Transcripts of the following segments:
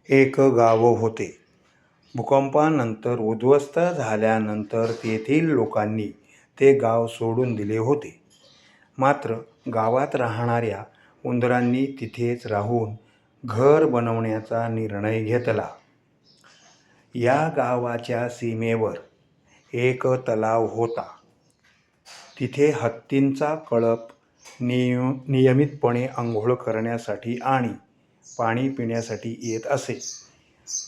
एक गाव होते. भूकंपानंतर उद्ध्वस्त झाल्यानंतर तेथील लोकांनी ते गाव सोडून दिले होते. मात्र गावात राहणाऱ्या उंदरांनी तिथेच राहून घर बनवण्याचा निर्णय घेतला. या गावाच्या सीमेवर एक तलाव होता. तिथे हत्तींचा कळप नियमितपणे अंघोळ करण्यासाठी आणि पाणी पिण्यासाठी येत असे.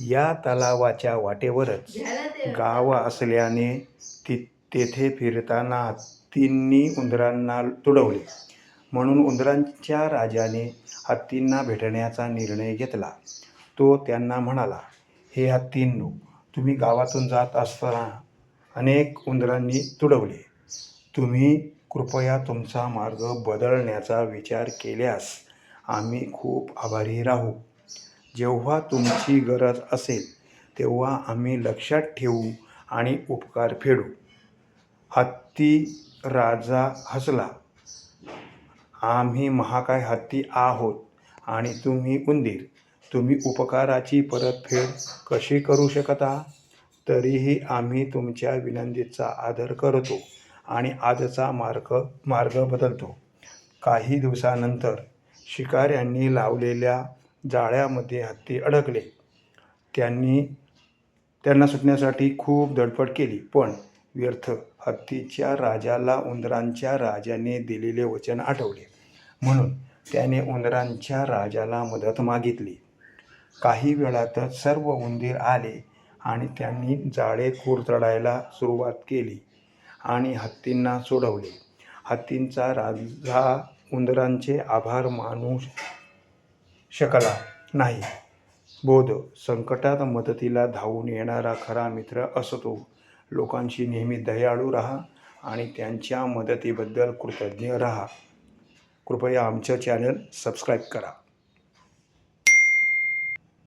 या तलावाच्या वाटेवरच गाव असल्याने तेथे फिरताना हत्तींनी उंदरांना तुडवले. म्हणून उंदरांच्या राजाने हत्तींना भेटण्याचा निर्णय घेतला. तो त्यांना म्हणाला, हे हत्तींनो, तुम्ही गावातून जात असताना अनेक उंदरांनी तुडवले. तुम्ही कृपया तुमचा मार्ग बदलण्याचा विचार केल्यास आम्ही खूप आभारी राहू. जेव्हा तुमची गरज असेल तेव्हा आम्ही लक्षात ठेवू आणि उपकार फेडू. हत्ती राजा हसला. आम्ही महाकाय हत्ती आहोत आणि तुम्ही उंदीर. तुम्ही उपकाराची परतफेड कशी करू शकता? तरीही आम्ही तुमच्या विनंतीचा आदर करतो आणि आजचा मार्ग बदलतो. काही दिवसानंतर शिकाऱ्यांनी लावलेल्या जाळ्यामध्ये हत्ती अडकले. त्यांना सुटण्यासाठी खूप धडपड केली, पण व्यर्थ. हत्तीच्या राजाला उंदरांच्या राजाने दिलेले वचन आठवले, म्हणून त्याने उंदरांच्या राजाला मदत मागितली. काही वेळातच सर्व उंदीर आले आणि त्यांनी जाळे कुरतडायला सुरुवात केली आणि हत्तींना सोडवले. हत्तींचा राजा उंदरांचे आभार मानू शकला नाही. बोध: संकटात मदतीला धावून येणारा खरा मित्र असतो. लोकांशी नेहमी दयाळू राहा आणि त्यांच्या मदतीबद्दल कृतज्ञ राहा. कृपया आमचं चॅनल सबस्क्राईब करा.